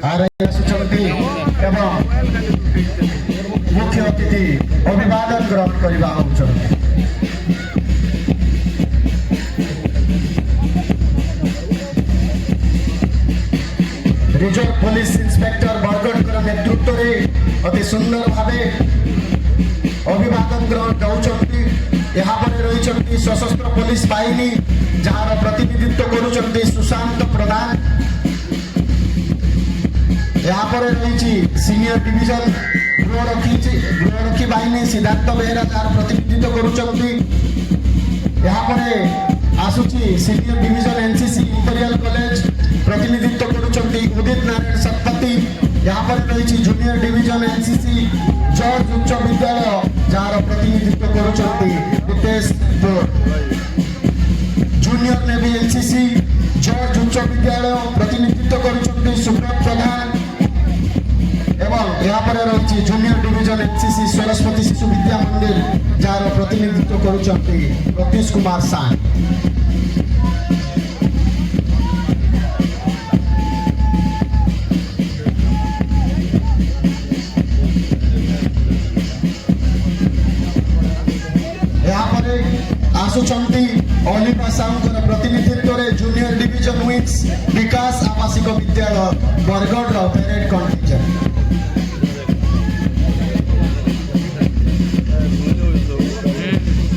आସୁଛନ୍ତି ଏବଂ मुख्य अतिथि अभिवादन ग्रहण करने आउछନ୍ତି। रिजर्व पुलिस इंस्पेक्टर बरगढ़ नेतृत्व में अति सुंदर भाव अभिवादन ग्रहण करुछନ୍ତି। यहाँ पर रही सशस्त्र पुलिस बाहिनी जार प्रतिनिधित्व करुछନ୍ତି सुशांत प्रधान। यहाँ पर रही सीनियर डिविजन गृहरक्षी बाहिनी सिद्धार्थ बेहरा जार प्रतिनिधित्व करुछନ୍ତି। यहाँ पर आसुची senior division NCC imperial college प्रतिनिधित्व करुछନ୍ତି उदित नारायण शतपथी। यहाँ पर रही जूनियर डिविजन एनसीसी जॉर्ज उच्च विद्यालय जार प्रतिनिधित्व करुछନ୍ତି Nitesh junior navy NCC George उच्च विद्यालय प्रतिनिधित्व करुछନ୍ତି सुब्रत प्रधान। एवं यहाँ पर रही junior division NCC Saraswati Shishu Vidya मंदिर जार प्रतिनिधित्व करुछନ୍ତି प्रतीश कुमार साय। आसुचंती अलिपा साउंकर प्रतिनिधित्व रे जूनियर डिविजन विंग्स विकास आवासिक विद्यालय बरगढ़ परेड कंटिजेंट।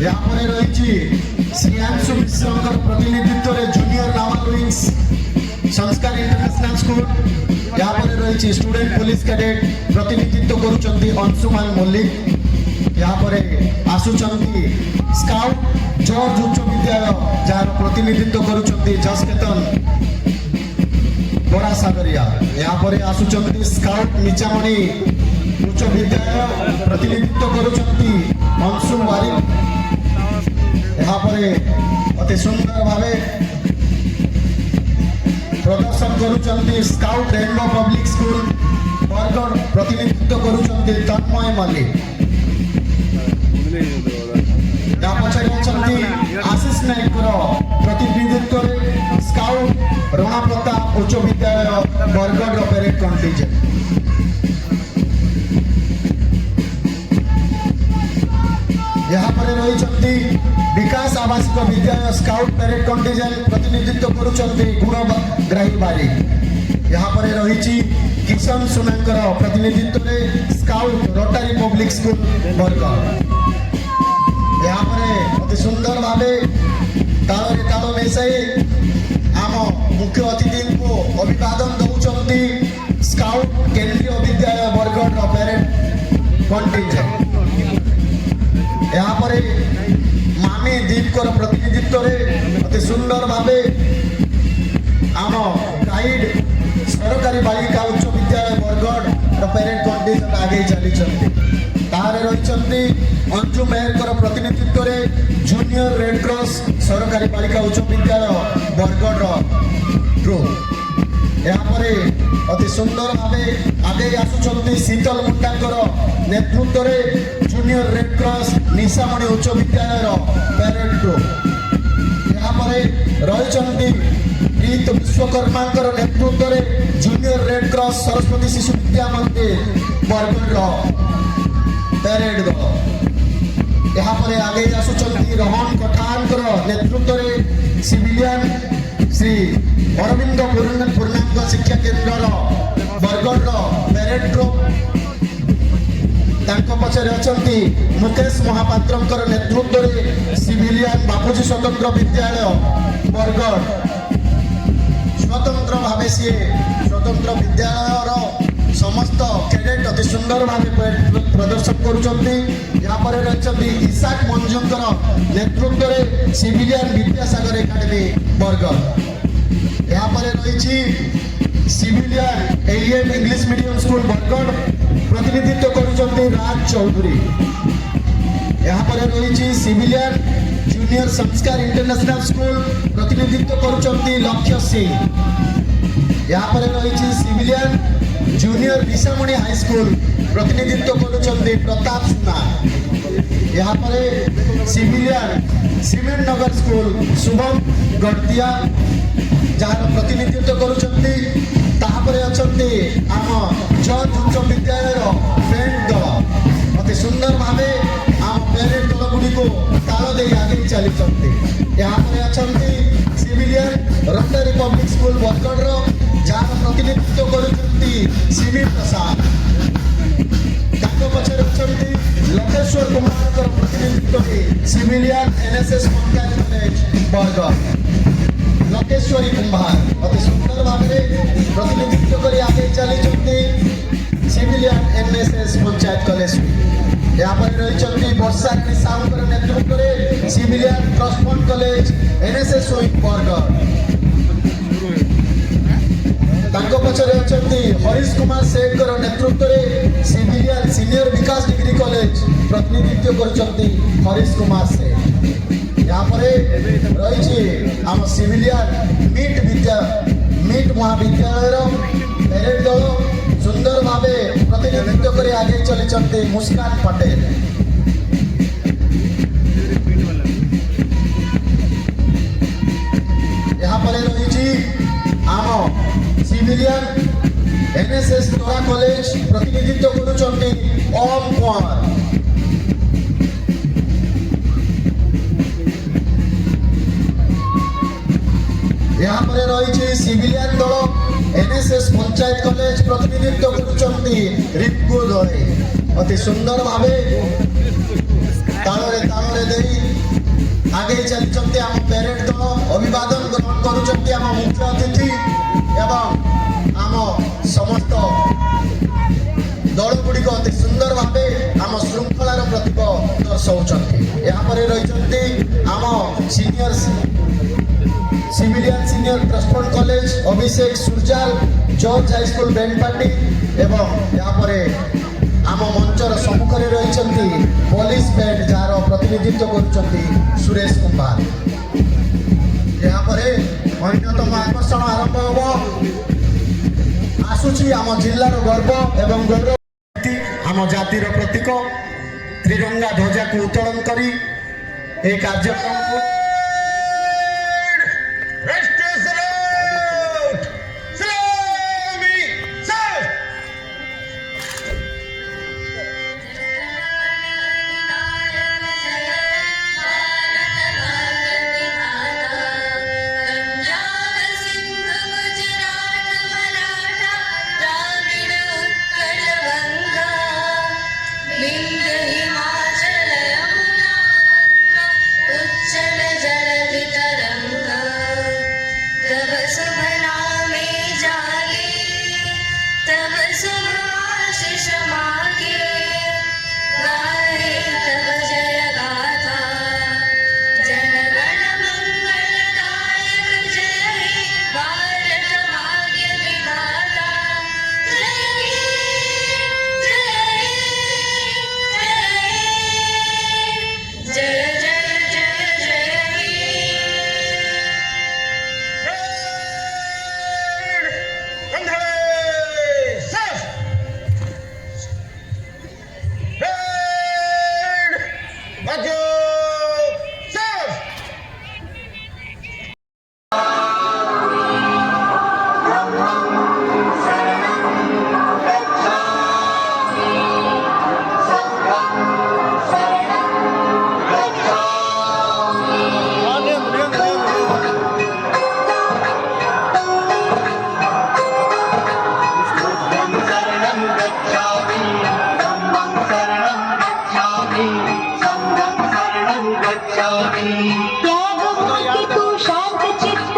यहाँ पर रही श्रियांशु मिश्र प्रतिनिधित्व रे जूनियर नावल विंग्स संस्कार इंटरनेशनल स्कूल। यहाँ पर रही स्टूडेंट पुलिस कैडेट प्रतिनिधित्व करुचंती अंशुमान मल्लिक। यहाँ पर आसुचंती स्काउट जॉर्ज उच्च विद्यालय जार प्रतिनिधित्व करुचंती जसकेतन बड़ा सागरिया। यहाँ पर आसुचंती स्काउट निचामणी उच्च विद्यालय प्रतिनिधित्व करुचंती अंशु वारिक। यहाँ पर अति सुंदर भावे प्रदर्शन करुचंती scout Rainbow public school Bargarh प्रतिनिधित्व करुचंती तन्मय मल्लिक। आशीष नायक प्रतिनिधित्व स्काउट रणा प्रताप उच्च विद्यालय बरगढ़ परेड कंटिजेंट। यहाँ पर रही विकास आवासिक विद्यालय स्काउट परेड कंटिजेंट प्रतिनिधित्व करुचंती गुणग्राही बारी। यहाँ पर रही किशन सुनांकर प्रतिनिधित्व स्काउट रोटारी पब्लिक स्कूल बरगढ़। यहाँ पर अति सुंदर भावे ताल मिसाई आम मुख्य अतिथि को अभिवादन दौरान स्काउट केंद्रीय विद्यालय बरगढ़ परेड कंटिजेंट। यहाँ पर मामी दीप प्रतिनिधित्व अति सुंदर भावे आम गाइड सरकारी बालिका उच्च विद्यालय बरगढ़ परेड कंटिजेंट आगे चली। रही अंजु मेहर प्रतिनिधित्व जूनियर रेड क्रॉस सरकारी बालिका उच्च विद्यालय बरगढ़ ग्रुप। यहाँ पर अति सुंदर भाव आगे आसुचंती शीतल मुंडा नेतृत्व जूनियर रेड क्रॉस निशामणी उच्च विद्यालय परेड ग्रुप। यहाँ पर रही प्रीत विश्वकर्मा नेतृत्व junior red cross Saraswati Shishu Vidya मंदिर बरगढ़ परेड दल। यहाँ पर आगे आसुचंती रोहन कठान नेतृत्व सिविलियन श्री अरविंद पूर्णांग शिक्षा केन्द्र बरगढ़ परेड ग्रुप। पछरे अच्छी मुकेश महापात्र नेतृत्व सिविलियन बापूजी स्वतंत्र विद्यालय बरगढ़ स्वतंत्र भाव सी स्वतंत्र विद्यालय समस्त कैडेट अति सुंदर भाव प्रदर्शन करुचंती। यहाँ पर रही इसाक मंजूर नेतृत्व सिविलियन विद्यासागर एकाडेमी बरगढ़। यहाँ पर रही civilian alien English medium school Bargarh प्रतिनिधित्व करुचंती राज चौधरी। यहाँ पर रही सिविलियन जूनियर संस्कार इंटरनेशनल स्कूल प्रतिनिधित्व करुचंती लक्ष्य सिंह। यहाँ पर रही सिविलियन जूनियर निशामणी हाई स्कूल प्रतिनिधित्व करुचंती प्रताप सुना। यहाँ पर सिविलियन सीमेंट नगर स्कूल शुभम गड़तिया जहाँ प्रतिनिधित्व करुचंती यापर अच्छा आम जज उच्च विद्यालय बैंड दल अति सुंदर भाव आम पेरेड दल गुड़ी को ताल दे आगे चली यहाँ अच्छा civilian Rotary public school Bargarh जार प्रतिनिधित्व कर प्रसाद पचर अच्छा लकेश्वर कुमार प्रतिनिधित्व civilian NSS panchayat college Bargarh Lakeshwari Kumbhar अति सुंदर भाव प्रतिनिधित्व कर आगे चली सिविलियन एनएसएस पंचायत कॉलेज यहाँ पर रही वर्षा साहू नेतृत्व में civilian trust fund college NSS Bargarh पचर अच्छा हरीश कुमार सेठ नेतृत्व में civilian senior Vikas degree college प्रतिनिधित्व कर हरीश कुमार सेठ यहाँ पर रही आम सिविलियन मीट महाविद्यालय पेरेड दल सुंदर भाव प्रतिनिधित्व कर आगे चली मुस्कान पटेल यहाँ पर रही आम सिविलियन एनएसएस तोरा कॉलेज प्रतिनिधित्व करुचंती ओम कुमार यहाँ पर रही सिविलियन दल एनएसएस पंचायत कॉलेज प्रतिनिधित्व करुचंती रिंकू दले अति सुंदर भाव ताल दे आगे चलते आम पेरेड दल अभिवादन ग्रहण करुचंती आम मुख्य अतिथि एवं आम समस्त दल गुड़िक अति सुंदर भाव आम श्रृंखलार प्रतीक दर्शाऊँ यहाँ पर रही आम senior civilian senior trust fund college Abhishek Surjal George high school band party एवं यहाँ पर आम मंचर सम्मुख में रही पुलिस बैंड जार प्रतिनिधित्व कर सुरेश कुमार यहाँ पर अन्यतम आकर्षण आरंभ हम आसूची आम जिलार गर्व एवं गौरव आम जातिर प्रतीक त्रिरंगा ध्वजा को उत्तोलन करी ए कार्यक्रम को त्याग मूर्ति तू शांत चित्त